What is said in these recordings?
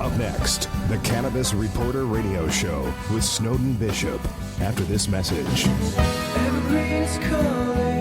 Up next, the Cannabis Reporter Radio Show with Snowden Bishop. After this message. Evergreen's calling.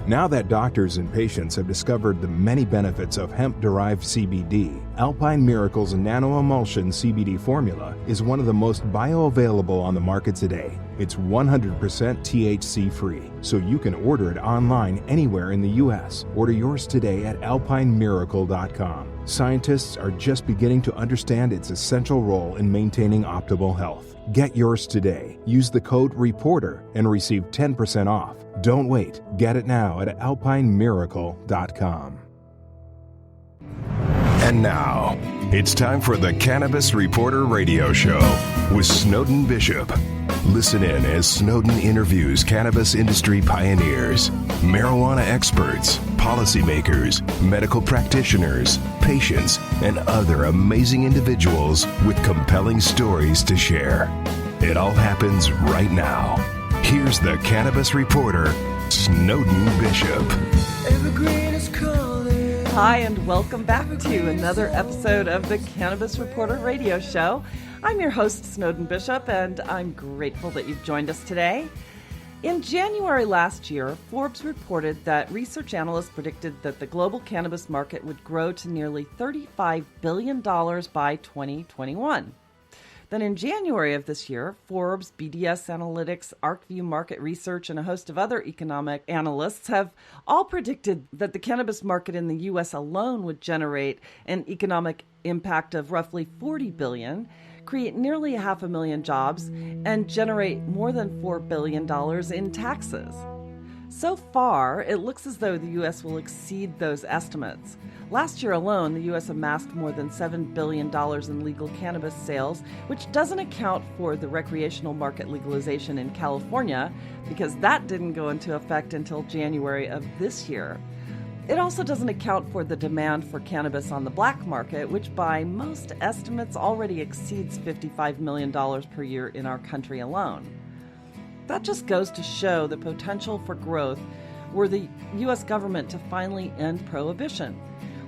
Now that doctors and patients have discovered the many benefits of hemp-derived CBD, Alpine Miracle's nano-emulsion CBD formula is one of the most bioavailable on the market today. It's 100% THC-free, so you can order it online anywhere in the U.S. Order yours today at alpinemiracle.com. Scientists are just beginning to understand its essential role in maintaining optimal health. Get yours today. Use the code REPORTER and receive 10% off. Don't wait. Get it now at alpinemiracle.com. And now, it's time for the Cannabis Reporter Radio Show with Snowden Bishop. Listen in as Snowden interviews cannabis industry pioneers, marijuana experts, policymakers, medical practitioners, patients, and other amazing individuals with compelling stories to share. It all happens right now. Here's the Cannabis Reporter, Snowden Bishop. Evergreen is calling. Hi, and welcome back to another episode of the Cannabis Reporter Radio Show. I'm your host, Snowden Bishop, and I'm grateful that you've joined us today. In January last year, Forbes reported that research analysts predicted that the global cannabis market would grow to nearly $35 billion by 2021. Then in January of this year, Forbes, BDS Analytics, ArcView Market Research, and a host of other economic analysts have all predicted that the cannabis market in the U.S. alone would generate an economic impact of roughly $40 billion, create nearly 500,000 jobs, and generate more than $4 billion in taxes. So far, it looks as though the U.S. will exceed those estimates. Last year alone, the U.S. amassed more than $7 billion in legal cannabis sales, which doesn't account for the recreational market legalization in California, because that didn't go into effect until January of this year. It also doesn't account for the demand for cannabis on the black market, which by most estimates already exceeds $55 million per year in our country alone. That just goes to show the potential for growth were the U.S. government to finally end prohibition.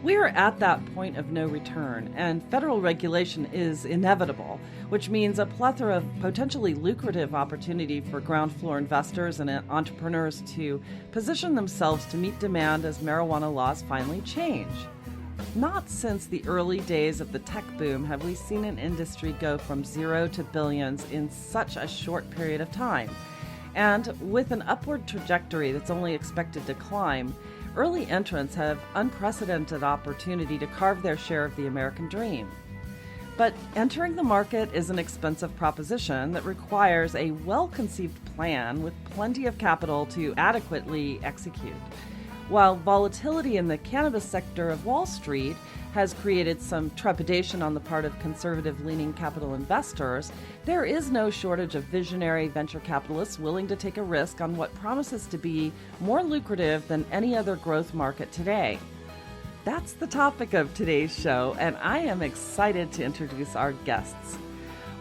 We are at that point of no return, and federal regulation is inevitable, which means a plethora of potentially lucrative opportunity for ground floor investors and entrepreneurs to position themselves to meet demand as marijuana laws finally change. Not since the early days of the tech boom have we seen an industry go from zero to billions in such a short period of time. And with an upward trajectory that's only expected to climb, early entrants have unprecedented opportunity to carve their share of the American dream. But entering the market is an expensive proposition that requires a well-conceived plan with plenty of capital to adequately execute. While volatility in the cannabis sector of Wall Street has created some trepidation on the part of conservative-leaning capital investors, there is no shortage of visionary venture capitalists willing to take a risk on what promises to be more lucrative than any other growth market today. That's the topic of today's show, and I am excited to introduce our guests.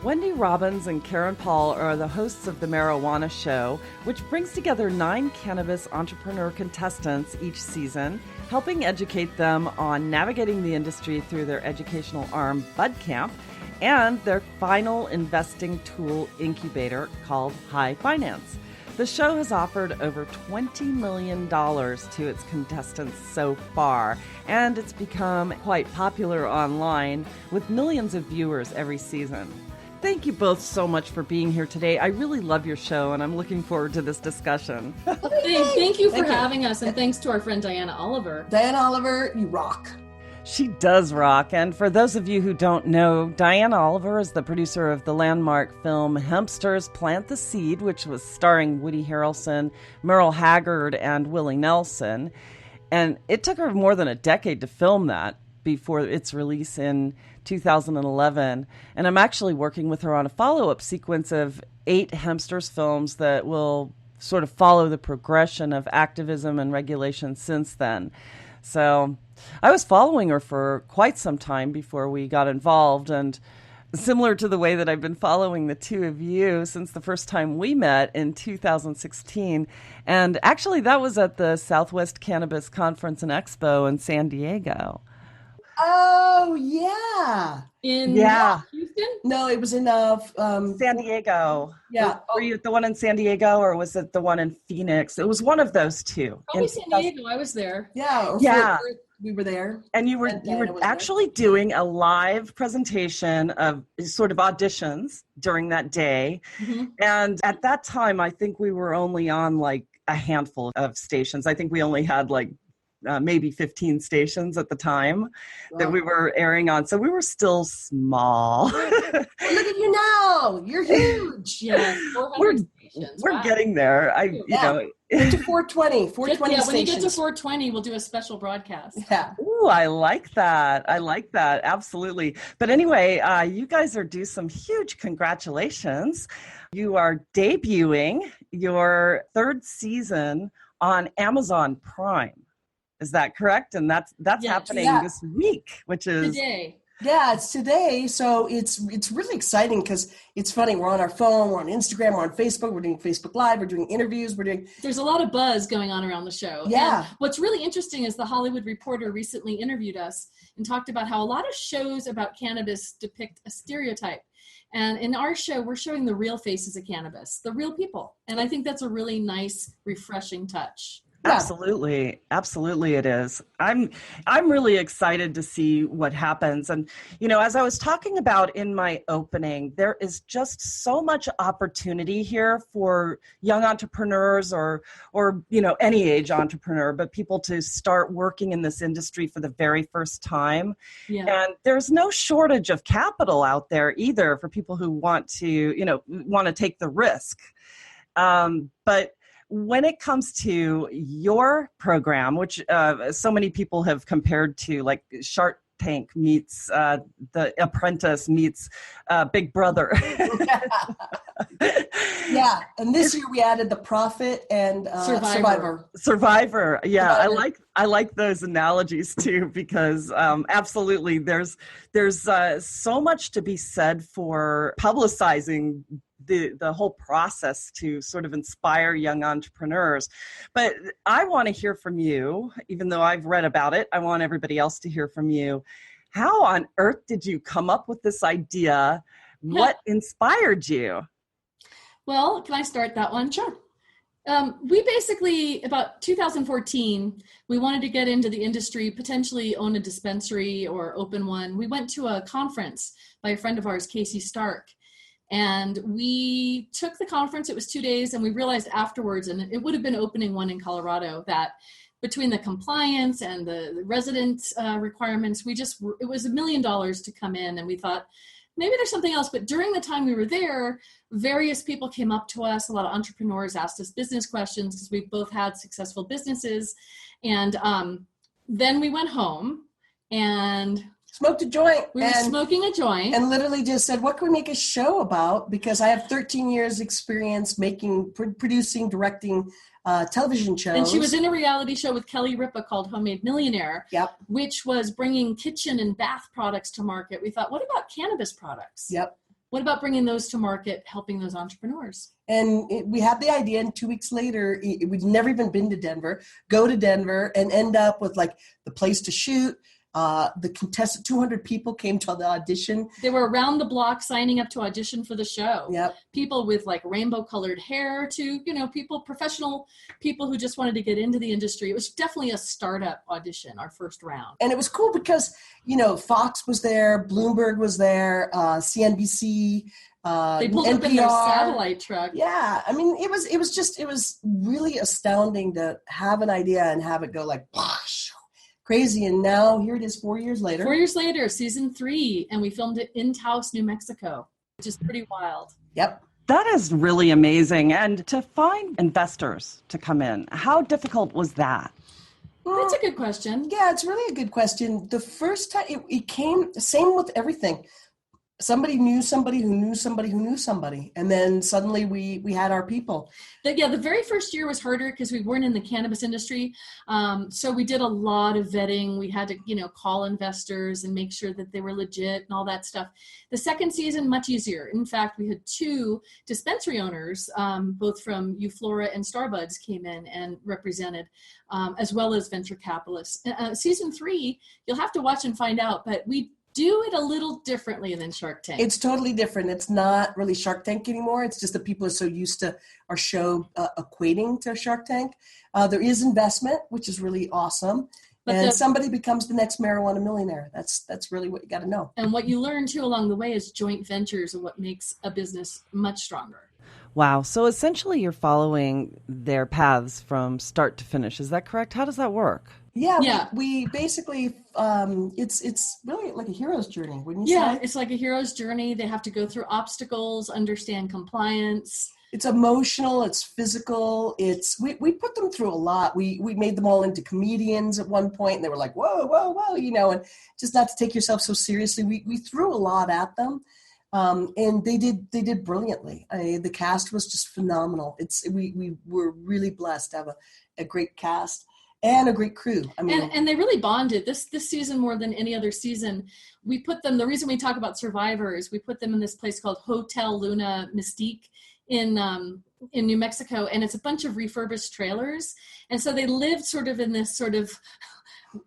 Wendy Robbins and Karen Paul are the hosts of The Marijuana Show, which brings together 9 cannabis entrepreneur contestants each season, helping educate them on navigating the industry through their educational arm, Bud Camp, and their final investing tool incubator called High Finance. The show has offered over $20 million to its contestants so far, and it's become quite popular online with millions of viewers every season. Thank you both so much for being here today. I really love your show, and I'm looking forward to this discussion. Thank you for having us, and thanks to our friend Diana Oliver. Diana Oliver, you rock. She does rock, and for those of you who don't know, Diana Oliver is the producer of the landmark film Hempsters Plant the Seed, which was starring Woody Harrelson, Merle Haggard, and Willie Nelson. And it took her more than a decade to film that before its release in 2011. And I'm actually working with her on a follow-up sequence of 8 Hempsters films that will sort of follow the progression of activism and regulation since then. So I was following her for quite some time before we got involved, and similar to the way that I've been following the two of you since the first time we met in 2016. And actually, that was at the Southwest Cannabis Conference and Expo in San Diego. Oh, yeah. In Houston? No, it was in San Diego. Yeah. Were you at the one in San Diego, or was it the one in Phoenix? It was one of those two. Probably San Diego. I was there. Yeah. Yeah. We were there. And you were actually doing a live presentation of sort of auditions during that day. Mm-hmm. And at that time, I think we were only on like a handful of stations. I think we only had like maybe 15 stations at the time that we were airing on. So we were still small. Look at you now. You're huge. Yeah, 400 stations. We're getting there. Get to 420 Yeah, stations. when you get to 420, we'll do a special broadcast. Yeah. Ooh, I like that. Absolutely. But anyway, you guys are due some huge congratulations. You are debuting your third season on Amazon Prime. Is that correct? And that's happening this week, which is today. Yeah, it's today. So it's really exciting because it's funny. We're on our phone, we're on Instagram, we're on Facebook, we're doing Facebook Live, we're doing interviews, There's a lot of buzz going on around the show. Yeah. And what's really interesting is the Hollywood Reporter recently interviewed us and talked about how a lot of shows about cannabis depict a stereotype. And in our show, we're showing the real faces of cannabis, the real people. And I think that's a really nice, refreshing touch. Yeah. Absolutely it is. I'm really excited to see what happens. And, as I was talking about in my opening, there is just so much opportunity here for young entrepreneurs or any age entrepreneur, but people to start working in this industry for the very first time. Yeah. And there's no shortage of capital out there either for people who want to take the risk. But when it comes to your program, which so many people have compared to like Shark Tank meets The Apprentice meets Big Brother. Yeah, and this year we added The Prophet and Survivor. Yeah, I like those analogies too because absolutely there's so much to be said for publicizing the whole process to sort of inspire young entrepreneurs. But I want to hear from you, even though I've read about it, I want everybody else to hear from you. How on earth did you come up with this idea? What inspired you? Well, can I start that one? Sure. We basically, about 2014, we wanted to get into the industry, potentially own a dispensary or open one. We went to a conference by a friend of ours, Casey Stark. And we took the conference, it was 2 days, and we realized afterwards, and it would have been opening one in Colorado, that between the compliance and the resident requirements, it was $1 million to come in, and we thought, maybe there's something else. But during the time we were there, various people came up to us, a lot of entrepreneurs asked us business questions, because we both had successful businesses. And then we went home, and smoked a joint. We were smoking a joint. And literally just said, what can we make a show about? Because I have 13 years experience making, producing, directing television shows. And she was in a reality show with Kelly Ripa called Homemade Millionaire, which was bringing kitchen and bath products to market. We thought, what about cannabis products? Yep. What about bringing those to market, helping those entrepreneurs? And we had the idea, and 2 weeks later, we'd never even been to Denver, go to Denver and end up with like the place to shoot. The contestant, 200 people came to the audition. They were around the block signing up to audition for the show. Yep. People with like rainbow colored hair to, professional people who just wanted to get into the industry. It was definitely a startup audition, our first round. And it was cool because, Fox was there, Bloomberg was there, CNBC, they pulled NPR. up in their satellite truck. Yeah. I mean, it was really astounding to have an idea and have it go like, crazy. And now here it is 4 years later. 4 years later, season 3, and we filmed it in Taos, New Mexico, which is pretty wild. Yep. That is really amazing. And to find investors to come in, how difficult was that? That's a good question. Yeah, it's really a good question. The first time it came, same with everything. somebody knew somebody who knew somebody who knew somebody. And then suddenly we had our people. The very first year was harder because we weren't in the cannabis industry. So we did a lot of vetting. We had to, call investors and make sure that they were legit and all that stuff. The second season, much easier. In fact, we had 2 dispensary owners, both from Euflora and Starbuds came in and represented, as well as venture capitalists. Season 3, you'll have to watch and find out, but we do it a little differently than Shark Tank. It's totally different. It's not really Shark Tank anymore. It's just that people are so used to our show equating to Shark Tank. There is investment, which is really awesome. And somebody becomes the next marijuana millionaire. That's really what you got to know. And what you learn, too, along the way is joint ventures and what makes a business much stronger. Wow. So essentially you're following their paths from start to finish. Is that correct? How does that work? Yeah. We basically, it's really like a hero's journey, wouldn't you say? Yeah, it's like a hero's journey. They have to go through obstacles, understand compliance. It's emotional, it's physical, we put them through a lot. We made them all into comedians at one point, and they were like, whoa, and just not to take yourself so seriously. We threw a lot at them. And they did brilliantly. The cast was just phenomenal. We were really blessed to have a great cast and a great crew. I mean, and they really bonded this season more than any other season. We put them. The reason we talk about survivors, we put them in this place called Hotel Luna Mystique in New Mexico, and it's a bunch of refurbished trailers. And so they lived sort of in this sort of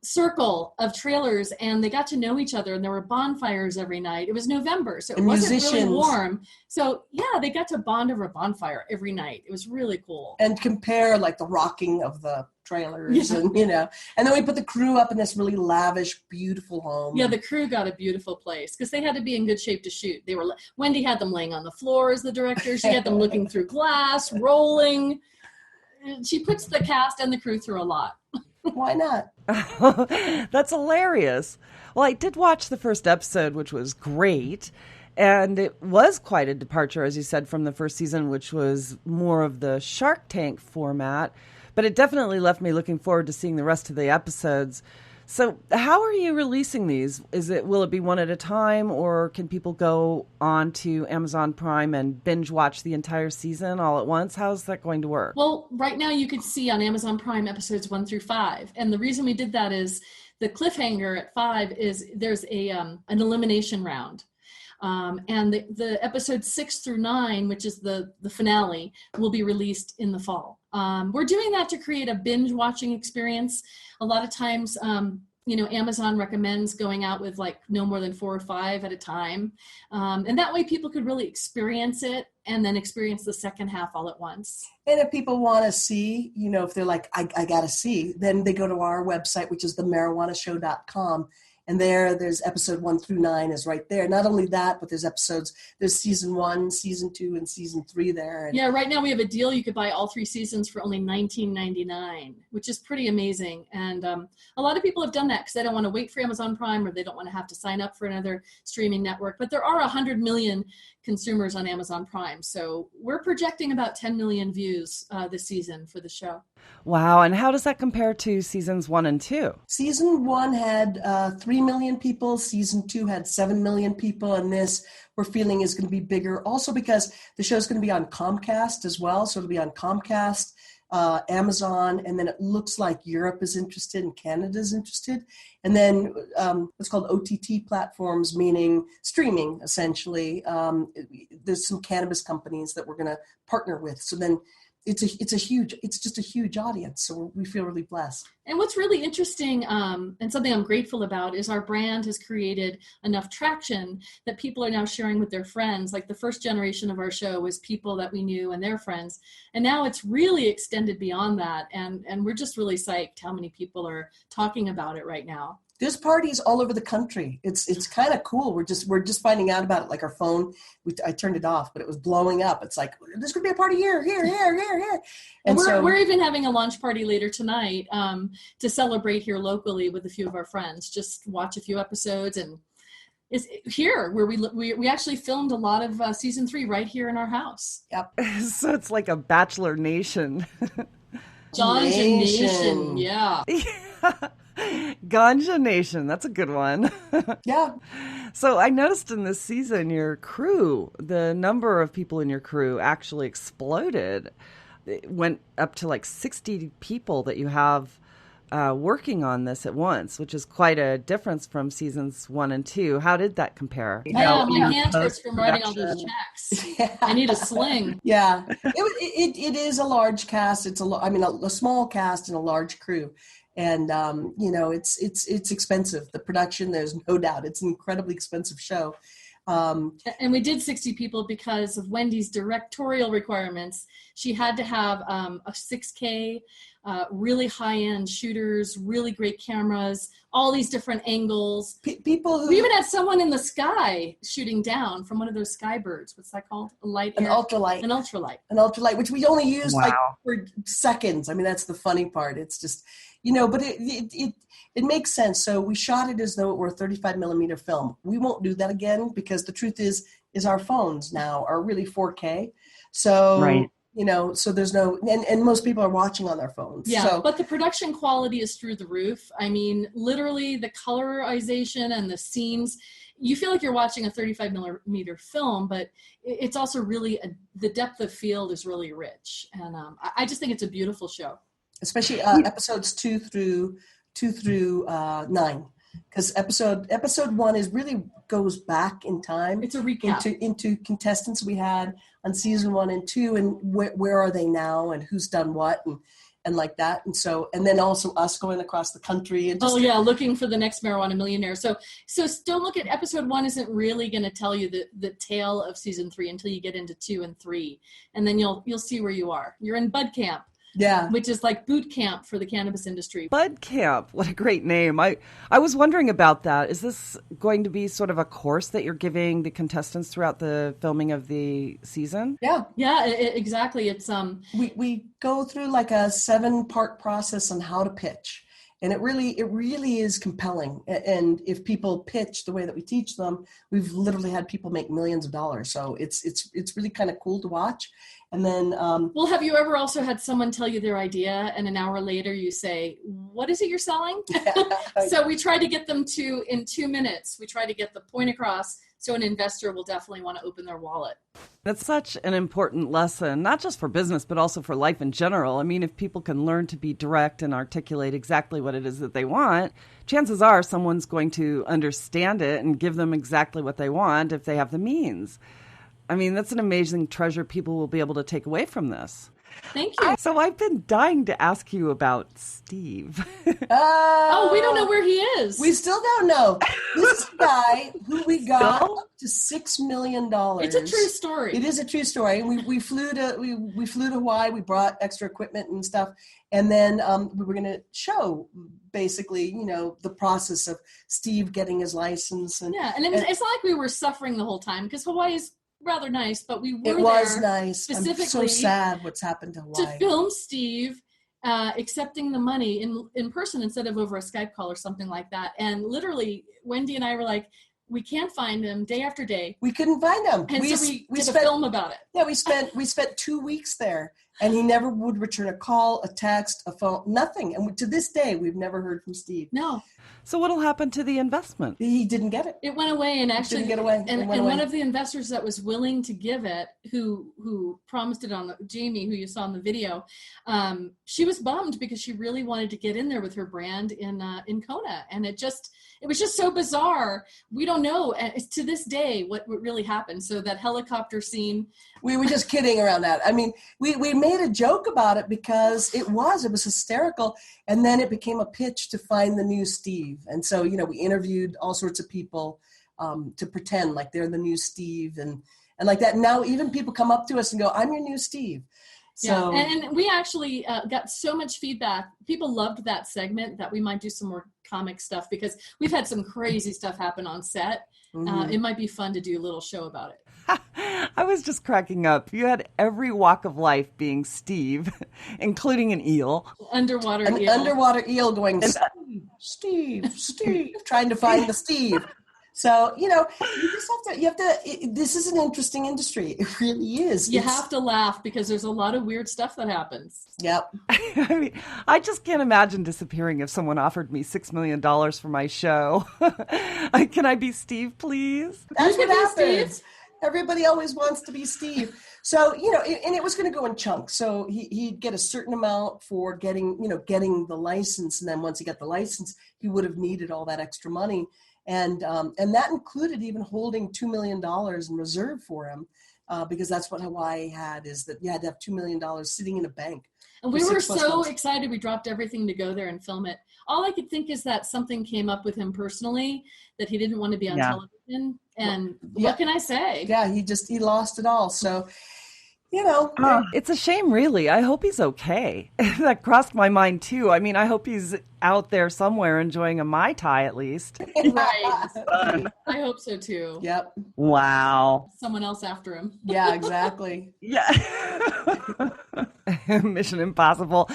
circle of trailers, and they got to know each other, and there were bonfires every night. It was November, so it wasn't really warm. So yeah, they got to bond over a bonfire every night. It was really cool. And compare like the rocking of the trailers, and and then we put the crew up in this really lavish, beautiful home. Yeah, the crew got a beautiful place because they had to be in good shape to shoot. Wendy had them laying on the floor as the director. She had them looking through glass, rolling. She puts the cast and the crew through a lot. Why not? That's hilarious. Well, I did watch the first episode, which was great. And it was quite a departure, as you said, from the first season, which was more of the Shark Tank format. But it definitely left me looking forward to seeing the rest of the episodes. So how are you releasing these? Will it be one at a time, or can people go on to Amazon Prime and binge watch the entire season all at once? How's that going to work? Well, right now you can see on Amazon Prime episodes 1 through 5. And the reason we did that is the cliffhanger at 5 is there's an elimination round. And the episodes 6 through 9, which is the finale, will be released in the fall. We're doing that to create a binge watching experience. A lot of times, Amazon recommends going out with like no more than 4 or 5 at a time. And that way people could really experience it and then experience the second half all at once. And if people want to see, if they're like, I got to see, then they go to our website, which is themarijuanashow.com. And there's episode 1 through 9 is right there. Not only that, but there's season 1, season 2, and season 3 there. And yeah, right now we have a deal. You could buy all 3 seasons for only $19.99, which is pretty amazing. And a lot of people have done that because they don't want to wait for Amazon Prime, or they don't want to have to sign up for another streaming network. But there are 100 million consumers on Amazon Prime. So we're projecting about 10 million views this season for the show. Wow. And how does that compare to seasons 1 and 2? Season 1 had 3 million people. Season 2 had 7 million people. And this we're feeling is going to be bigger. Also because the show is going to be on Comcast as well. So it'll be on Comcast, Amazon, and then it looks like Europe is interested and Canada is interested. And then what's called OTT platforms, meaning streaming, essentially. There's some cannabis companies that we're going to partner with. So then it's just a huge audience. So we feel really blessed. And what's really interesting and something I'm grateful about is our brand has created enough traction that people are now sharing with their friends. Like the first generation of our show was people that we knew and their friends. And now it's really extended beyond that. And we're just really psyched how many people are talking about it right now. There's parties all over the country. It's kind of cool. We're just finding out about it. Like our phone, I turned it off, but it was blowing up. It's like, there's going to be a party here. And we're even having a launch party later tonight to celebrate here locally with a few of our friends. Just watch a few episodes, and it's here where we actually filmed a lot of season 3 right here in our house. Yep. So it's like a Bachelor Nation. Nation, yeah. Ganja Nation. That's a good one. Yeah. So I noticed in this season, your crew, the number of people in your crew actually exploded. It went up to like 60 people that you have working on this at once, which is quite a difference from seasons 1 and 2. How did that compare? Yeah, my hands hurts from writing all those checks. Yeah. I need a sling. Yeah, it is a large cast. It's a small cast and a large crew, and it's expensive. The production, there's no doubt, it's an incredibly expensive show. And we did 60 people because of Wendy's directorial requirements. She had to have a 6K, really high-end shooters, really great cameras, all these different angles. People who we even had someone in the sky shooting down from one of those skybirds. What's that called? An ultralight. An ultralight. An ultralight, which we only used Wow. like for seconds. I mean, that's the funny part. It's just, but it makes sense. So we shot it as though it were a 35 millimeter film. We won't do that again because the truth is our phones now are really 4K. So, Right. So there's no, and most people are watching on their phones. Yeah, So, but the production quality is through the roof. I mean, literally the colorization and the scenes, you feel like you're watching a 35 millimeter film, but it's also really, the depth of field is really rich. And I just think it's a beautiful show. especially episodes 2 through 9, because episode 1 is really goes back in time. It's a recap into contestants we had on season 1 and 2, and where are they now, and who's done what, and like that, and then also us going across the country and just, looking for the next marijuana millionaire. So don't look at episode 1 isn't really going to tell you the tale of season 3 until you get into 2 and 3, and then you'll see where you are. You're in bud camp. Yeah. Which is like boot camp for the cannabis industry. Bud Camp, what a great name. I was wondering about that. Is this going to be sort of a course that you're giving the contestants throughout the filming of the season? Yeah. Yeah, exactly. It's we go through like a 7-part process on how to pitch. And it really is compelling. And if people pitch the way that we teach them, we've literally had people make millions of dollars. So it's really kind of cool to watch. And then, well, have you ever also had someone tell you their idea and an hour later you say, what is it you're selling? So we try to get them to, in 2 minutes, we try to get the point across. So an investor will definitely want to open their wallet. That's such an important lesson, not just for business, but also for life in general. I mean, if people can learn to be direct and articulate exactly what it is that they want, chances are someone's going to understand it and give them exactly what they want if they have the means. I mean, that's an amazing treasure people will be able to take away from this. Thank you. So I've been dying to ask you about Steve. Oh, we don't know where he is. We still don't know. This is a guy who we got up to $6 million. It's a true story. It is a true story. We flew to Hawaii. We brought extra equipment and stuff, and then we were going to show basically, the process of Steve getting his license. And it's not like we were suffering the whole time because Hawaii is rather nice, but we were it was there nice. specifically I'm so sad what's happened to Hawaii. To film Steve accepting the money in person instead of over a Skype call or something like that. And literally, Wendy and I were like, we can't find him day after day. We couldn't find him. And we did a film about it. Yeah, we spent 2 weeks there, and he never would return a call, a text, a phone, nothing. And to this day, we've never heard from Steve. No. So what'll happen to the investment? He didn't get it. It went away, and actually, didn't get away. And one of the investors that was willing to give it, who promised it on Jamie, who you saw in the video, she was bummed because she really wanted to get in there with her brand in Kona, and it was just so bizarre. We don't know to this day what really happened. So that helicopter scene. We were just kidding around that. I mean, we made a joke about it because it was hysterical. And then it became a pitch to find the new Steve. And so, we interviewed all sorts of people to pretend like they're the new Steve and like that. Now even people come up to us and go, I'm your new Steve. So, yeah, and we actually got so much feedback. People loved that segment that we might do some more comic stuff because we've had some crazy stuff happen on set. Mm-hmm. It might be fun to do a little show about it. I was just cracking up. You had every walk of life being Steve, including an eel. Underwater eel going, Steve, trying to find the Steve. So, you just this is an interesting industry. It really is. You have to laugh because there's a lot of weird stuff that happens. Yep. I mean, I just can't imagine disappearing if someone offered me $6 million for my show. Can I be Steve, please? That's You what can be happens. Steve. Everybody always wants to be Steve. So, and it was going to go in chunks. So he'd get a certain amount for getting the license. And then once he got the license, he would have needed all that extra money. And that included even holding $2 million in reserve for him, because that's what Hawaii had, is that you had to have $2 million sitting in a bank. And we were so excited. We dropped everything to go there and film it. All I could think is that something came up with him personally, that he didn't want to be on television. And what can I say? Yeah, he lost it all. So, it's a shame, really. I hope he's okay. That crossed my mind, too. I mean, I hope he's out there somewhere enjoying a Mai Tai at least. Right. I hope so, too. Yep. Wow. Someone else after him. Yeah, exactly. Yeah. Mission Impossible.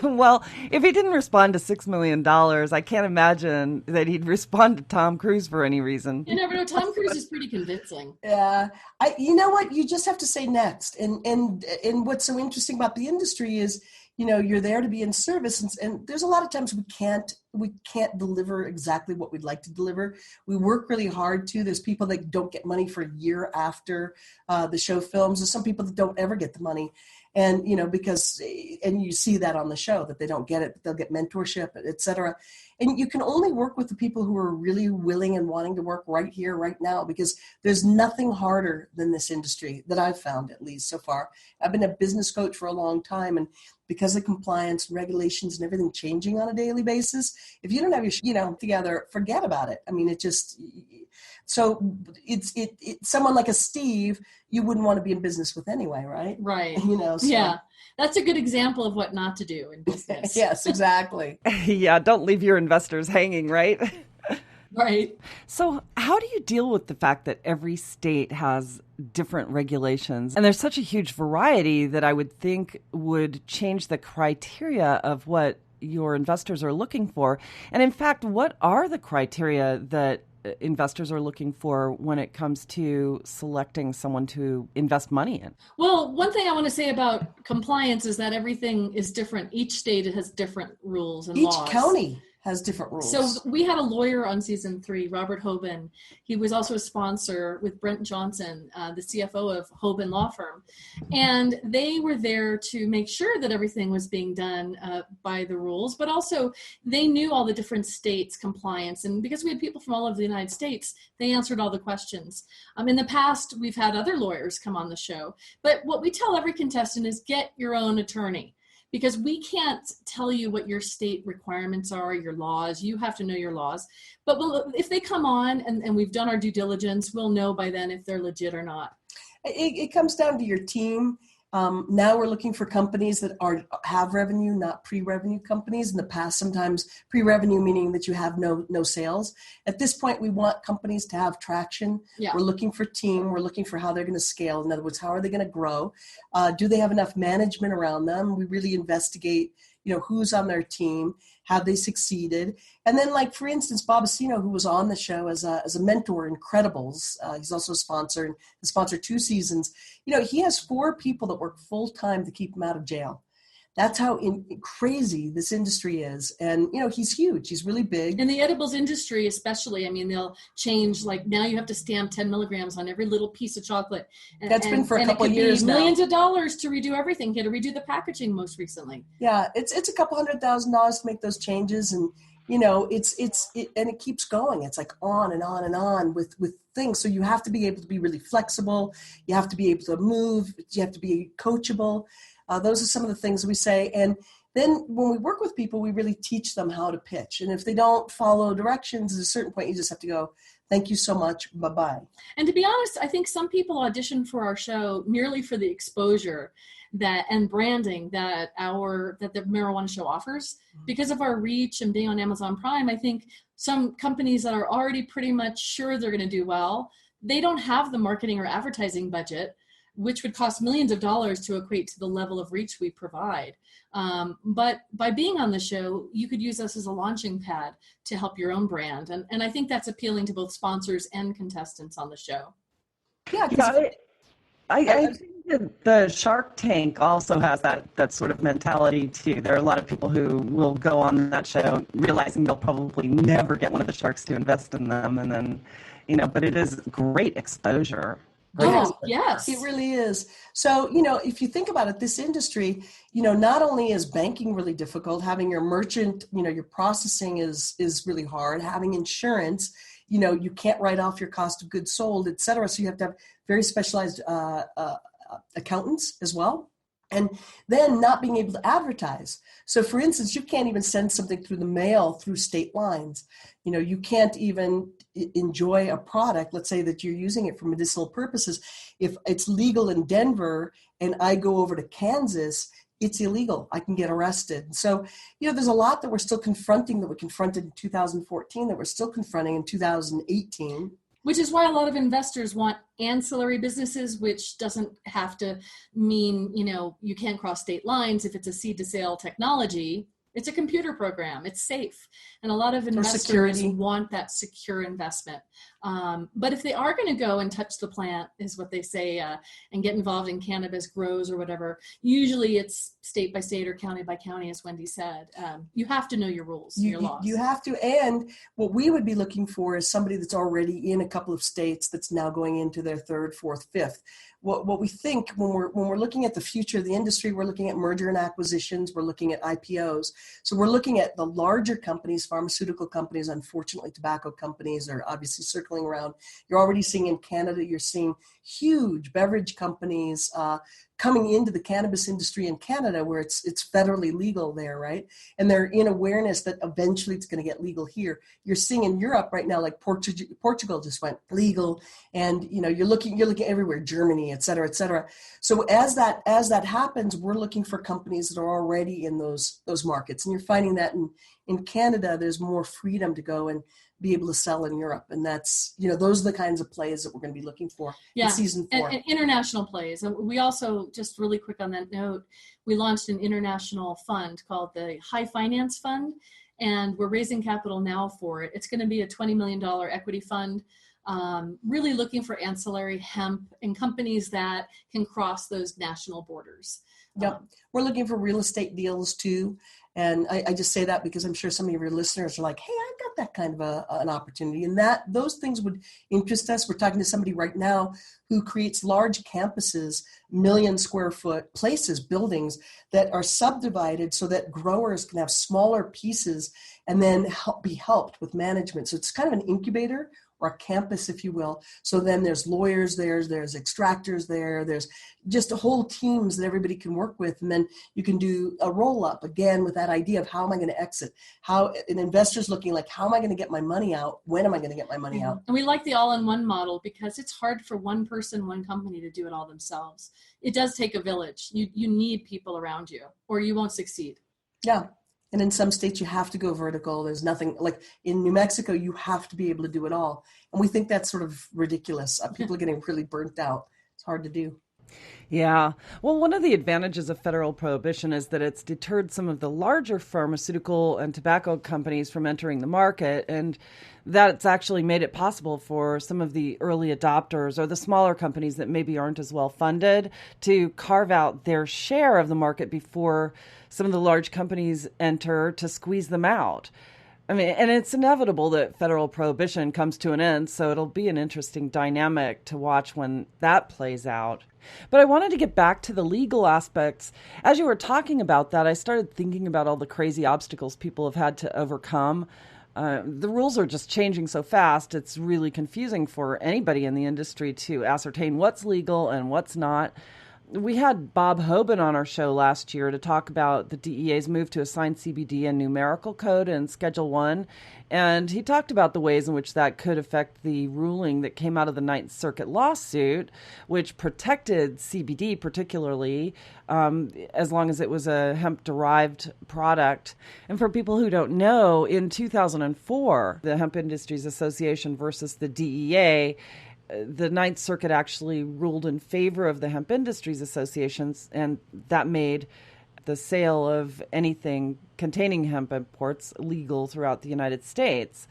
Well, if he didn't respond to $6 million, I can't imagine that he'd respond to Tom Cruise for any reason. You never know. Tom Cruise is pretty convincing. Yeah. You know what? You just have to say next. And what's so interesting about the industry is, you're there to be in service. And there's a lot of times we can't deliver exactly what we'd like to deliver. We work really hard too. There's people that don't get money for a year after the show films. There's some people that don't ever get the money. And, because you see that on the show, that they don't get it, but they'll get mentorship, et cetera. And you can only work with the people who are really willing and wanting to work right here, right now, because there's nothing harder than this industry that I've found, at least so far. I've been a business coach for a long time, and because of compliance, regulations, and everything changing on a daily basis, if you don't have your together, forget about it. I mean, it's someone like a Steve, you wouldn't want to be in business with anyway, right? Right. So. Yeah. That's a good example of what not to do in business. Yes, exactly. Yeah, don't leave your investors hanging, right? Right. So how do you deal with the fact that every state has different regulations? And there's such a huge variety that I would think would change the criteria of what your investors are looking for. And in fact, what are the criteria that investors are looking for when it comes to selecting someone to invest money in? Well, one thing I want to say about compliance is that everything is different. Each state has different rules and laws. Each county has different rules. So we had a lawyer on season 3, Robert Hoban. He was also a sponsor with Brent Johnson, the CFO of Hoban Law Firm. And they were there to make sure that everything was being done by the rules, but also they knew all the different states' compliance. And because we had people from all over the United States, they answered all the questions. In the past, we've had other lawyers come on the show. But what we tell every contestant is get your own attorney. Because we can't tell you what your state requirements are, your laws. You have to know your laws. But if they come on and we've done our due diligence, we'll know by then if they're legit or not. It comes down to your team. Now we're looking for companies that have revenue, not pre-revenue companies. In the past, sometimes pre-revenue meaning that you have no sales. At this point, we want companies to have traction. Yeah. We're looking for team. We're looking for how they're going to scale. In other words, how are they going to grow? Do they have enough management around them? We really investigate, who's on their team. Have they succeeded? And then, like, for instance, Bob Acino, who was on the show as a mentor in Credibles, he's also a sponsor and sponsored 2 seasons. He has 4 people that work full time to keep him out of jail. That's how crazy this industry is. And, he's huge. He's really big. In the edibles industry, especially, they'll change, like now you have to stamp 10 milligrams on every little piece of chocolate. That's been for a couple of years now. Millions of dollars to redo everything. He had to redo the packaging most recently. Yeah, it's a couple $100,000 to make those changes. And, and it keeps going. It's like on and on and on with things. So you have to be able to be really flexible. You have to be able to move. You have to be coachable. Those are some of the things we say. And then when we work with people, we really teach them how to pitch. And if they don't follow directions, at a certain point, you just have to go, thank you so much, bye-bye. And to be honest, I think some people audition for our show merely for the exposure and branding that the marijuana show offers. Because of our reach and being on Amazon Prime, I think some companies that are already pretty much sure they're going to do well, they don't have the marketing or advertising budget. which would cost millions of dollars to equate to the level of reach we provide. But by being on the show, you could use us as a launching pad to help your own brand. And I think that's appealing to both sponsors and contestants on the show. Yeah, I think that the Shark Tank also has that sort of mentality too. There are a lot of people who will go on that show realizing they'll probably never get one of the sharks to invest in them, and then, but it is great exposure. Yes. It really is. So, if you think about it, this industry, not only is banking really difficult, having your merchant, your processing is really hard, having insurance, you can't write off your cost of goods sold, et cetera. So you have to have very specialized accountants as well. And then not being able to advertise. So for instance, you can't even send something through the mail through state lines. You can't even enjoy a product. Let's say that you're using it for medicinal purposes. If it's legal in Denver and I go over to Kansas, it's illegal. I can get arrested. So, there's a lot that we're still confronting, that we confronted in 2014, that we're still confronting in 2018. Which is why a lot of investors want ancillary businesses, which doesn't have to mean, you can't cross state lines. If it's a seed to sale technology, it's a computer program, it's safe. And a lot of investors want that secure investment. But if they are going to go and touch the plant, is what they say, and get involved in cannabis grows or whatever, usually it's state by state or county by county, as Wendy said. You have to know your rules, your laws. You have to. And what we would be looking for is somebody that's already in a couple of states that's now going into their third, fourth, fifth. What we think when we're looking at the future of the industry, we're looking at merger and acquisitions, we're looking at IPOs. So we're looking at the larger companies, pharmaceutical companies, unfortunately tobacco companies are obviously circling around. You're already seeing in Canada, you're seeing huge beverage companies coming into the cannabis industry in Canada, where it's federally legal there, right? And they're in awareness that eventually it's going to get legal here. You're seeing in Europe right now, like Portugal just went legal, and you're looking everywhere, Germany, et cetera, et cetera. So as that happens, we're looking for companies that are already in those markets, and you're finding that in Canada, there's more freedom to go and be able to sell in Europe. And that's, those are the kinds of plays that we're going to be looking for in season 4. And international plays. And we also, just really quick on that note, we launched an international fund called the High Finance Fund, and we're raising capital now for it. It's going to be a $20 million equity fund, really looking for ancillary hemp and companies that can cross those national borders. Yep. We're looking for real estate deals too. And I just say that because I'm sure some of your listeners are like, hey, I've got that kind of an opportunity. And those things would interest us. We're talking to somebody right now who creates large campuses, 1 million square foot places, buildings that are subdivided so that growers can have smaller pieces and then be helped with management. So it's kind of an incubator or a campus, if you will. So then there's lawyers there's extractors there's just whole teams that everybody can work with. And then you can do a roll-up, again, with that idea of how am I going to exit? How an investor's looking like, how am I going to get my money out? When am I going to get my money out? And we like the all-in-one model because it's hard for one person, one company to do it all themselves. It does take a village. You need people around you or you won't succeed. Yeah. And in some states, you have to go vertical. There's nothing like in New Mexico, you have to be able to do it all. And we think that's sort of ridiculous. People are getting really burnt out. It's hard to do. Yeah. Well, one of the advantages of federal prohibition is that it's deterred some of the larger pharmaceutical and tobacco companies from entering the market. And that's actually made it possible for some of the early adopters or the smaller companies that maybe aren't as well funded to carve out their share of the market before some of the large companies enter to squeeze them out. I mean, and it's inevitable that federal prohibition comes to an end, so it'll be an interesting dynamic to watch when that plays out. But I wanted to get back to the legal aspects. As you were talking about that, I started thinking about all the crazy obstacles people have had to overcome. The rules are just changing so fast, it's really confusing for anybody in the industry to ascertain what's legal and what's not. We had Bob Hoban on our show last year to talk about the DEA's move to assign CBD a numerical code in Schedule 1. And he talked about the ways in which that could affect the ruling that came out of the Ninth Circuit lawsuit, which protected CBD particularly, as long as it was a hemp-derived product. And for people who don't know, in 2004, the Hemp Industries Association versus the DEA the Ninth Circuit actually ruled in favor of the hemp industries associations, and that made the sale of anything containing hemp imports legal throughout the United States.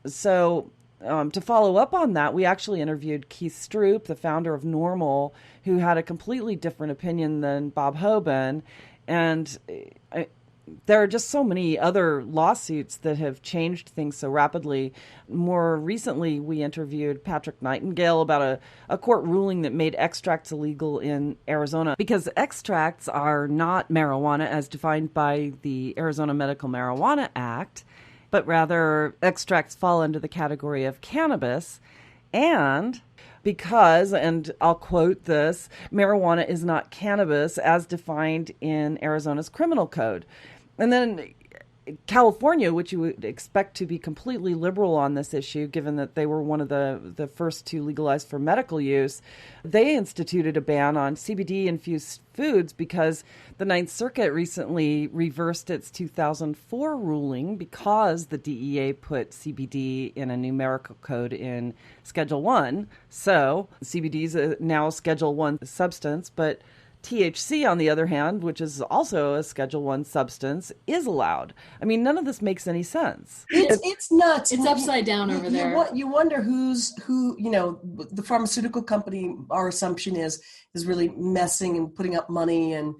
So to follow up on that, we actually interviewed Keith Stroop, the founder of Normal, who had a completely different opinion than Bob Hoban. And there are just so many other lawsuits that have changed things so rapidly. More recently, we interviewed Patrick Nightingale about a court ruling that made extracts illegal in Arizona because extracts are not marijuana as defined by the Arizona Medical Marijuana Act, but rather extracts fall under the category of cannabis. And because, and I'll quote this, marijuana is not cannabis as defined in Arizona's criminal code. And then California, which you would expect to be completely liberal on this issue, given that they were one of the first to legalize for medical use, they instituted a ban on CBD-infused foods because the Ninth Circuit recently reversed its 2004 ruling because the DEA put CBD in a numerical code in Schedule 1. So CBD is now a Schedule 1 substance, but THC, on the other hand, which is also a Schedule 1 substance, is allowed. I mean, none of this makes any sense. It's nuts. It's upside down over there. You wonder who, the pharmaceutical company, our assumption is really messing and putting up money and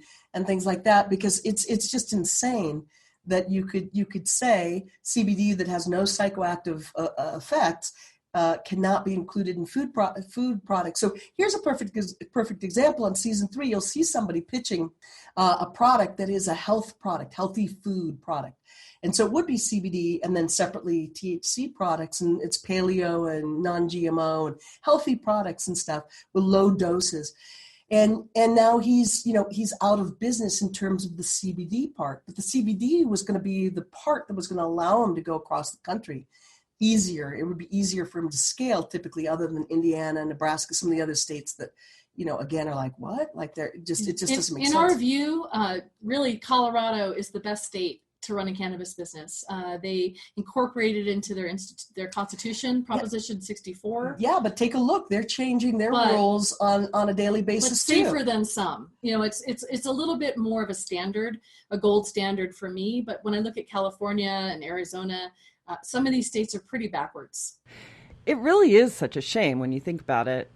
things like that, because it's just insane that you could say CBD that has no psychoactive effects cannot be included in food products. So here's a perfect example. On season 3, you'll see somebody pitching a product that is a health product, healthy food product. And so it would be CBD and then separately THC products, and it's paleo and non-GMO and healthy products and stuff with low doses. And now he's out of business in terms of the CBD part. But the CBD was going to be the part that was going to allow him to go across the country easier. It would be easier for him to scale, typically, other than Indiana, Nebraska, some of the other states that, again, are like, what? Like it just doesn't make sense. In our view, really, Colorado is the best state to run a cannabis business. They incorporated into their constitution, Proposition 64. Yeah, but take a look. They're changing their rules on a daily basis too. Safer than some. It's a little bit more of a standard, a gold standard for me. But when I look at California and Arizona, some of these states are pretty backwards. It really is such a shame when you think about it.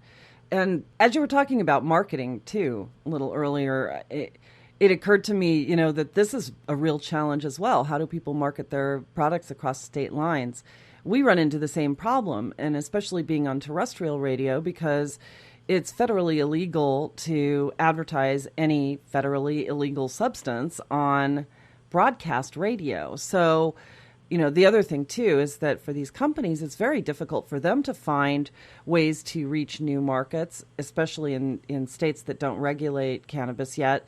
And as you were talking about marketing, too, a little earlier, it occurred to me, that this is a real challenge as well. How do people market their products across state lines? We run into the same problem, and especially being on terrestrial radio, because it's federally illegal to advertise any federally illegal substance on broadcast radio. So, the other thing, too, is that for these companies, it's very difficult for them to find ways to reach new markets, especially in states that don't regulate cannabis yet.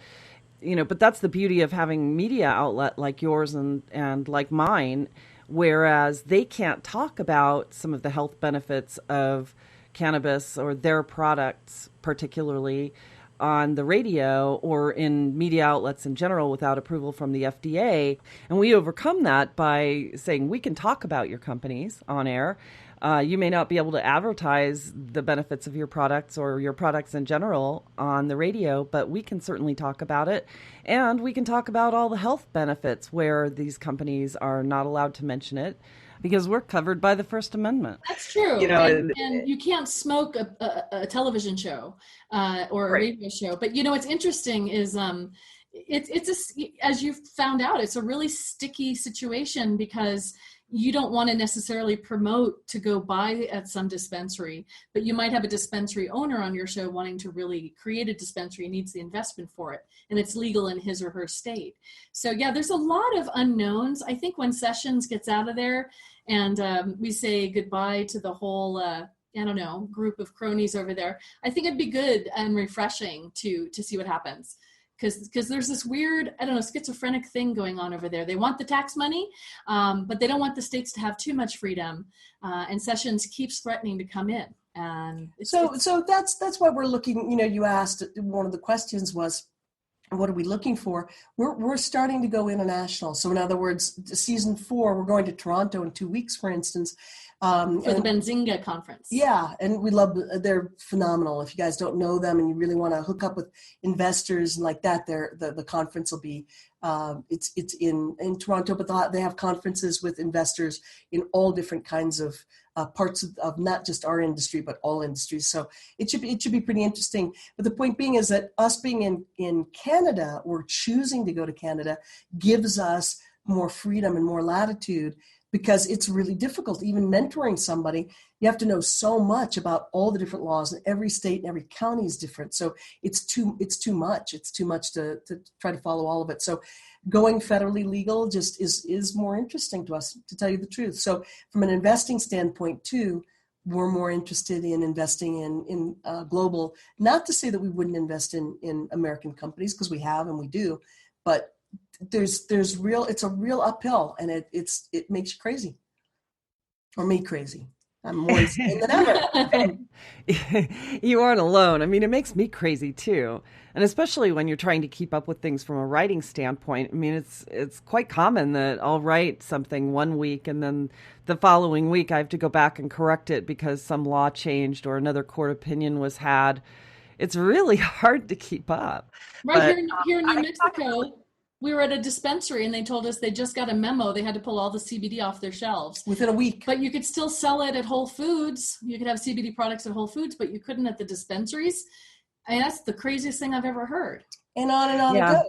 But that's the beauty of having media outlet like yours and like mine, whereas they can't talk about some of the health benefits of cannabis or their products, particularly on the radio or in media outlets in general without approval from the FDA. And we overcome that by saying we can talk about your companies on air. You may not be able to advertise the benefits of your products or your products in general on the radio, but we can certainly talk about it. And we can talk about all the health benefits where these companies are not allowed to mention it, because we're covered by the First Amendment. That's true. And you can't smoke a television show or a radio show. But what's interesting is it's as you've found out, it's a really sticky situation because you don't want to necessarily promote to go buy at some dispensary, but you might have a dispensary owner on your show wanting to really create a dispensary, needs the investment for it, and it's legal in his or her state. So yeah, there's a lot of unknowns. I think when Sessions gets out of there and we say goodbye to the whole, group of cronies over there, I think it'd be good and refreshing to see what happens. Because there's this weird, schizophrenic thing going on over there. They want the tax money, but they don't want the states to have too much freedom. And Sessions keeps threatening to come in. And so that's why we're looking. You asked, one of the questions was, what are we looking for? We're starting to go international. So in other words, season 4, we're going to Toronto in 2 weeks, for instance. For the Benzinga conference. Yeah, and they're phenomenal. If you guys don't know them and you really want to hook up with investors and like that, the conference will be, it's in Toronto, but they have conferences with investors in all different kinds of parts of not just our industry, but all industries. So it should be pretty interesting. But the point being is that us being in Canada, or choosing to go to Canada, gives us more freedom and more latitude, because it's really difficult. Even mentoring somebody, you have to know so much about all the different laws, and every state and every county is different. So it's too much. It's too much to try to follow all of it. So going federally legal just is more interesting to us, to tell you the truth. So from an investing standpoint too, we're more interested in investing in global. Not to say that we wouldn't invest in American companies, because we have and we do, but it's a real uphill, and it makes you crazy, or me crazy. I'm more insane than ever. You aren't alone. I mean, it makes me crazy too. And especially when you're trying to keep up with things from a writing standpoint. I mean, it's quite common that I'll write something one week and then the following week I have to go back and correct it because some law changed or another court opinion was had. It's really hard to keep up. Right, here in New Mexico, we were at a dispensary and they told us they just got a memo. They had to pull all the CBD off their shelves. Within a week. But you could still sell it at Whole Foods. You could have CBD products at Whole Foods, but you couldn't at the dispensaries. I mean, that's the craziest thing I've ever heard. And on it goes.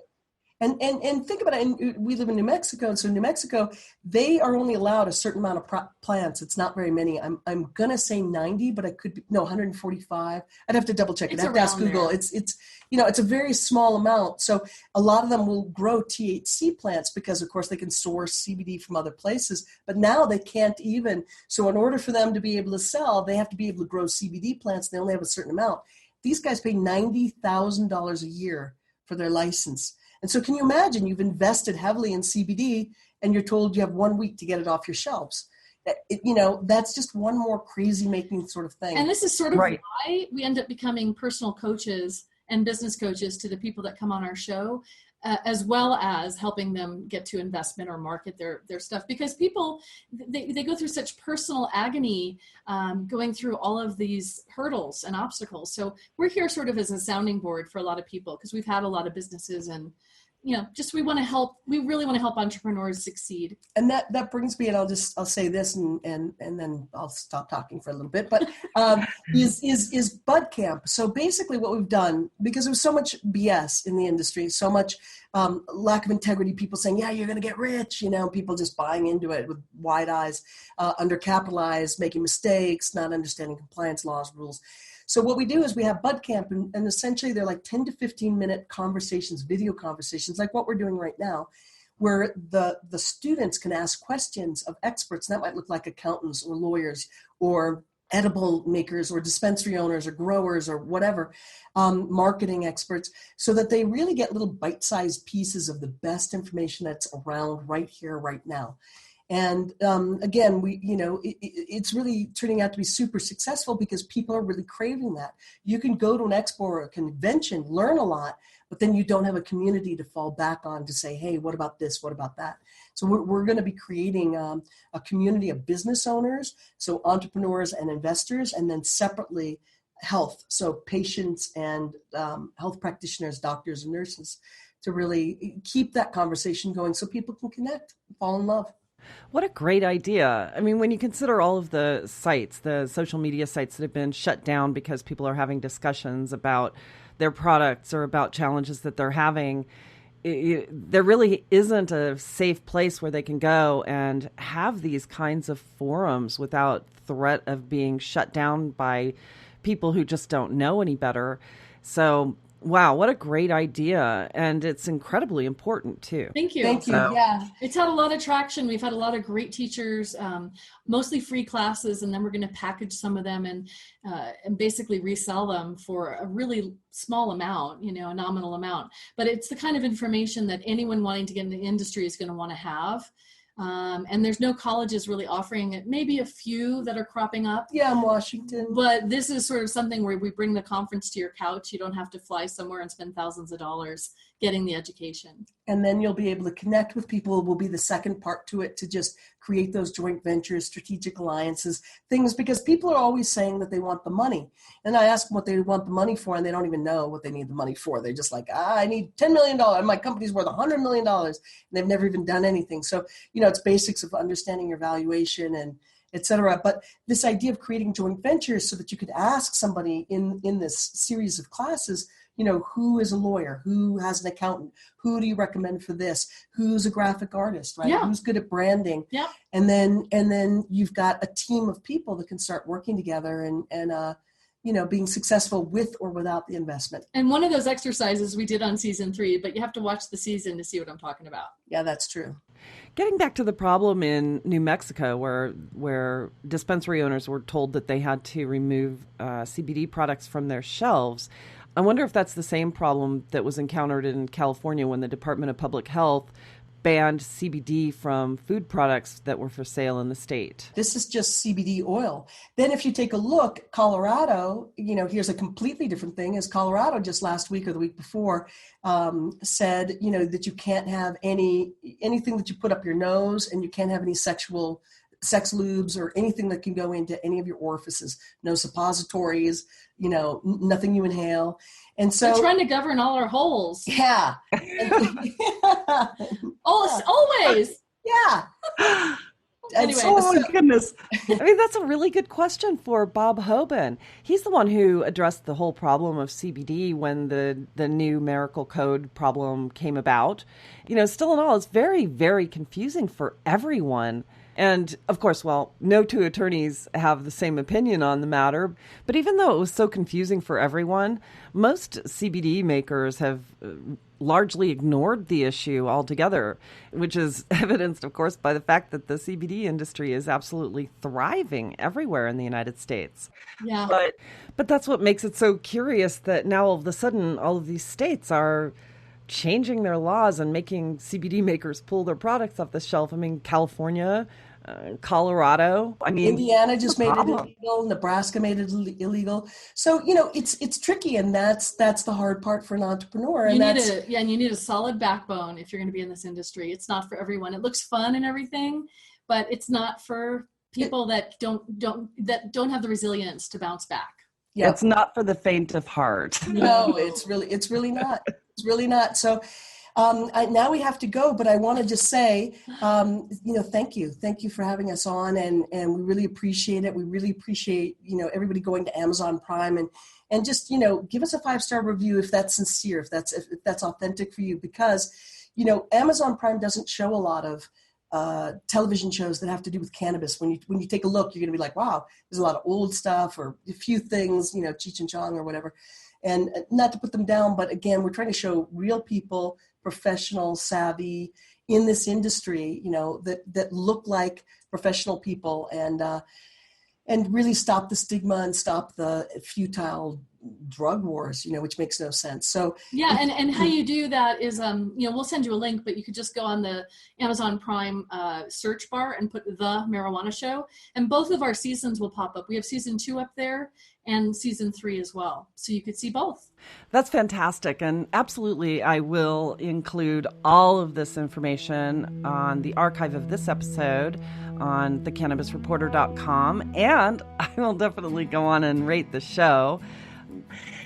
And think about it. And we live in New Mexico, and so New Mexico, they are only allowed a certain amount of plants. It's not very many. I'm gonna say 90, but I could be 145. I'd have to double check it. I have to ask Google. There. It's a very small amount. So a lot of them will grow THC plants because, of course, they can source CBD from other places. But now they can't even. So in order for them to be able to sell, they have to be able to grow CBD plants. They only have a certain amount. These guys pay $90,000 a year for their license. And so can you imagine, you've invested heavily in CBD and you're told you have 1 week to get it off your shelves. That's just one more crazy making sort of thing. And this is sort of why we end up becoming personal coaches and business coaches to the people that come on our show, as well as helping them get to investment or market their stuff. Because people, they go through such personal agony going through all of these hurdles and obstacles. So we're here sort of as a sounding board for a lot of people, because we've had a lot of businesses and we really want to help entrepreneurs succeed. And that brings me, and I'll say this and then I'll stop talking for a little bit, but is Bud Camp. So basically what we've done, because there was so much BS in the industry, so much lack of integrity, people saying, yeah, you're going to get rich, people just buying into it with wide eyes, undercapitalized, making mistakes, not understanding compliance laws, rules. So what we do is we have Bud Camp, and essentially they're like 10 to 15 minute conversations, video conversations, like what we're doing right now, where the students can ask questions of experts. And that might look like accountants or lawyers or edible makers or dispensary owners or growers or whatever, marketing experts, so that they really get little bite-sized pieces of the best information that's around right here, right now. And again, it's really turning out to be super successful because people are really craving that. You can go to an expo or a convention, learn a lot, but then you don't have a community to fall back on to say, hey, what about this? What about that? So we're going to be creating a community of business owners, so entrepreneurs and investors, and then separately health, so patients and health practitioners, doctors and nurses, to really keep that conversation going so people can connect, fall in love. What a great idea. I mean, when you consider all of the sites, the social media sites that have been shut down because people are having discussions about their products or about challenges that they're having, there really isn't a safe place where they can go and have these kinds of forums without threat of being shut down by people who just don't know any better. So, wow, what a great idea. And it's incredibly important too. Thank you. Yeah, it's had a lot of traction. We've had a lot of great teachers, mostly free classes, and then we're going to package some of them and basically resell them for a really small amount, a nominal amount. But it's the kind of information that anyone wanting to get in the industry is going to want to have. And there's no colleges really offering it. Maybe a few that are cropping up. Yeah, in Washington. But this is sort of something where we bring the conference to your couch. You don't have to fly somewhere and spend thousands of dollars getting the education. And then you'll be able to connect with people. Will be the second part to it, to just create those joint ventures, strategic alliances, things, because people are always saying that they want the money. And I ask them what they want the money for, and they don't even know what they need the money for. They're just like, I need $10 million. My company's worth $100 million. And they've never even done anything. So, it's basics of understanding your valuation and et cetera. But this idea of creating joint ventures so that you could ask somebody in this series of classes, who is a lawyer, who has an accountant, who do you recommend for this, who's a graphic artist, right? Yeah. Who's good at branding. Yeah. And then you've got a team of people that can start working together and being successful with or without the investment. And one of those exercises we did on season 3, but you have to watch the season to see what I'm talking about. Yeah, that's true. Getting back to the problem in New Mexico, where dispensary owners were told that they had to remove CBD products from their shelves, I wonder if that's the same problem that was encountered in California when the Department of Public Health banned CBD from food products that were for sale in the state. This is just CBD oil. Then if you take a look, Colorado, here's a completely different thing, as Colorado just last week or the week before said, that you can't have anything that you put up your nose, and you can't have any sex lubes or anything that can go into any of your orifices. No suppositories, nothing you inhale. And so they're trying to govern all our holes. Yeah. Always. Yeah. Anyway, oh my goodness. That's a really good question for Bob Hoban. He's the one who addressed the whole problem of CBD when the new Miracle Code problem came about. Still in all, it's very, very confusing for everyone. And of course, no two attorneys have the same opinion on the matter. But even though it was so confusing for everyone, most CBD makers have largely ignored the issue altogether, which is evidenced, of course, by the fact that the CBD industry is absolutely thriving everywhere in the United States. Yeah. But that's what makes it so curious that now all of a sudden all of these states are changing their laws and making CBD makers pull their products off the shelf. California, Colorado. Indiana just made it illegal. Nebraska made it illegal. So, it's tricky, and that's the hard part for an entrepreneur. And you need a solid backbone if you're going to be in this industry. It's not for everyone. It looks fun and everything, but it's not for people that don't have the resilience to bounce back. Yeah. It's not for the faint of heart. No, it's really not. It's really not. So now we have to go, but I want to just say, thank you. Thank you for having us on, and we really appreciate it. We really appreciate, everybody going to Amazon Prime and just, give us a 5-star review if that's sincere, if that's authentic for you, because, Amazon Prime doesn't show a lot of television shows that have to do with cannabis. When you take a look, you're going to be like, wow, there's a lot of old stuff or a few things, Cheech and Chong or whatever. And not to put them down, but again, we're trying to show real people, professional, savvy in this industry, that look like professional people, and really stop the stigma and stop the futile drug wars, which makes no sense. So yeah, and how you do that is, we'll send you a link, but you could just go on the Amazon Prime search bar and put The Marijuana Show, and both of our seasons will pop up. We have season 2 up there and season 3 as well, so you could see both. That's fantastic, and absolutely I will include all of this information on the archive of this episode on thecannabisreporter.com, and I will definitely go on and rate the show.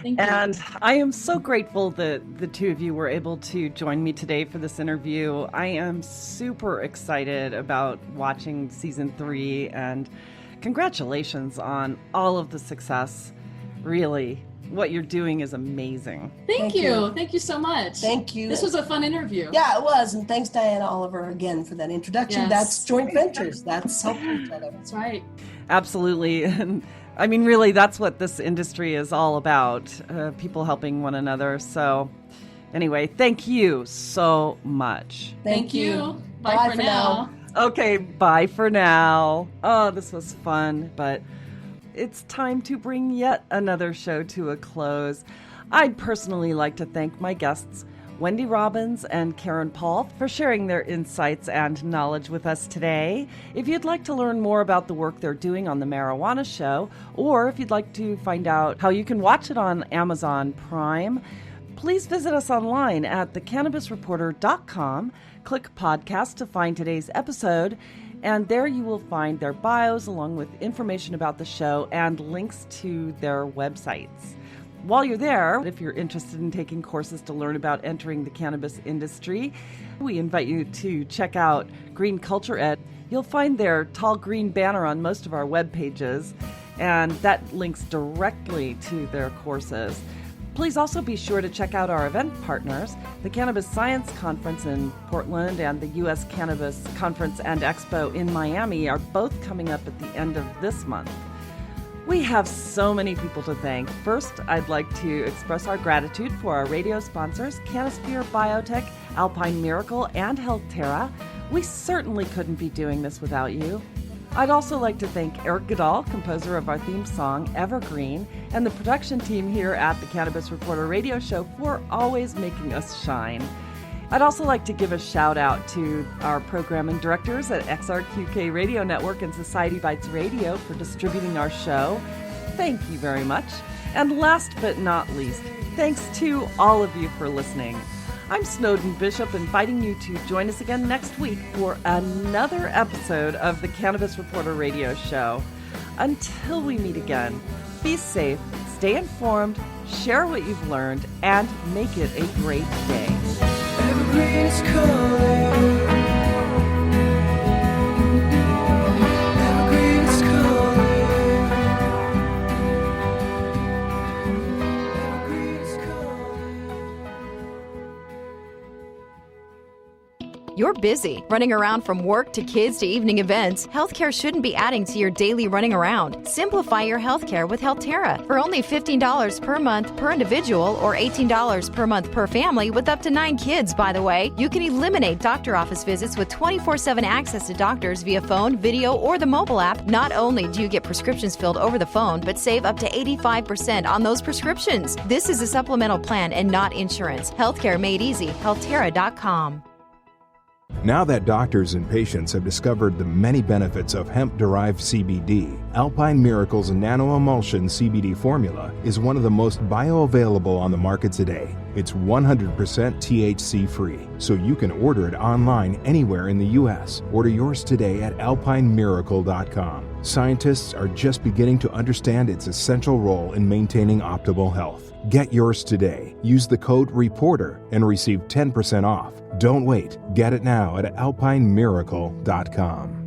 Thank you. And I am so grateful that the two of you were able to join me today for this interview. I am super excited about watching season 3, and congratulations on all of the success. Really, what you're doing is amazing. Thank you. Thank you so much. Thank you. This was a fun interview. Yeah, it was. And thanks, Diana Oliver, again for that introduction. Yes. That's joint ventures. That's helping each other. That's right. Absolutely. And really, that's what this industry is all about, people helping one another. So anyway, thank you so much. Thank you. Bye for now. Okay, bye for now. Oh, this was fun, but it's time to bring yet another show to a close. I'd personally like to thank my guests, Wendy Robbins and Karen Paul for sharing their insights and knowledge with us today. If you'd like to learn more about the work they're doing on The Marijuana Show, or if you'd like to find out how you can watch it on Amazon Prime, please visit us online at thecannabisreporter.com. Click podcast to find today's episode, and there you will find their bios along with information about the show and links to their websites. While you're there, if you're interested in taking courses to learn about entering the cannabis industry, we invite you to check out Green Culture Ed. You'll find their tall green banner on most of our web pages, and that links directly to their courses. Please also be sure to check out our event partners. The Cannabis Science Conference in Portland and the U.S. Cannabis Conference and Expo in Miami are both coming up at the end of this month. We have so many people to thank. First, I'd like to express our gratitude for our radio sponsors, Canosphere Biotech, Alpine Miracle, and HealthTerra. We certainly couldn't be doing this without you. I'd also like to thank Eric Goodall, composer of our theme song, Evergreen, and the production team here at the Cannabis Reporter Radio Show for always making us shine. I'd also like to give a shout out to our programming directors at XRQK Radio Network and Society Bites Radio for distributing our show. Thank you very much. And last but not least, thanks to all of you for listening. I'm Snowden Bishop, inviting you to join us again next week for another episode of the Cannabis Reporter Radio Show. Until we meet again, be safe, stay informed, share what you've learned, and make it a great day. Evergreen is calling. Evergreen is calling. Evergreen is calling. You're busy, running around from work to kids to evening events. Healthcare shouldn't be adding to your daily running around. Simplify your healthcare with HealthTerra. For only $15 per month per individual or $18 per month per family with up to 9 kids, by the way, you can eliminate doctor office visits with 24/7 access to doctors via phone, video, or the mobile app. Not only do you get prescriptions filled over the phone, but save up to 85% on those prescriptions. This is a supplemental plan and not insurance. Healthcare made easy. HealthTerra.com. Now that doctors and patients have discovered the many benefits of hemp-derived CBD, Alpine Miracle's nano-emulsion CBD formula is one of the most bioavailable on the market today. It's 100% THC-free, so you can order it online anywhere in the U.S. Order yours today at alpinemiracle.com. Scientists are just beginning to understand its essential role in maintaining optimal health. Get yours today. Use the code REPORTER and receive 10% off. Don't wait. Get it now at alpinemiracle.com.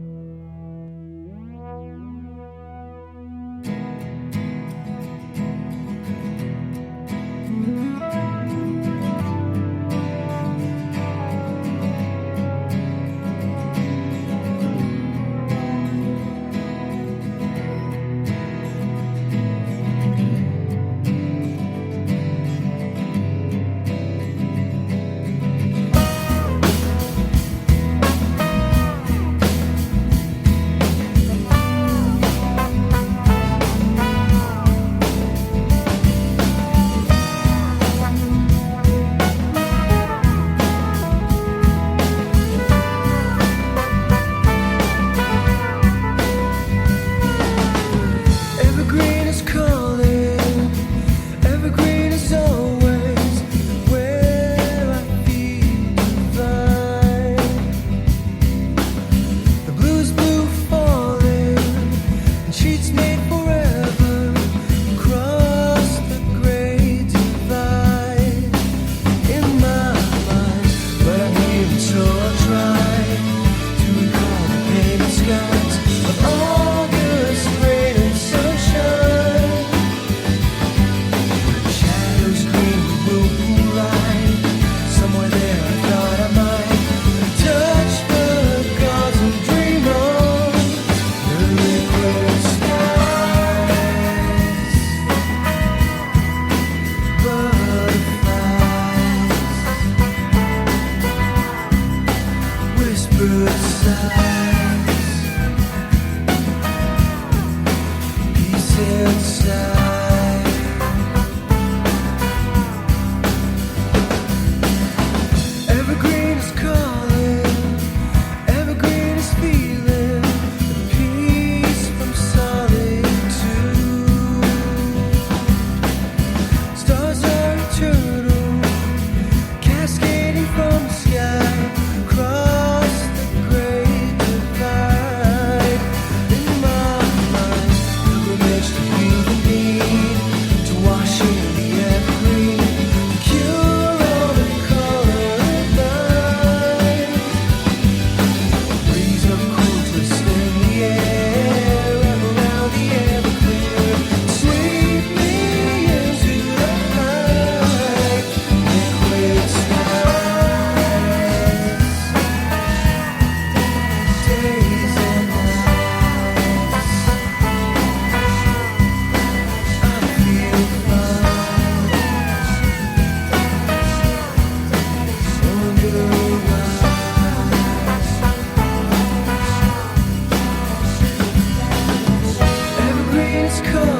is calling.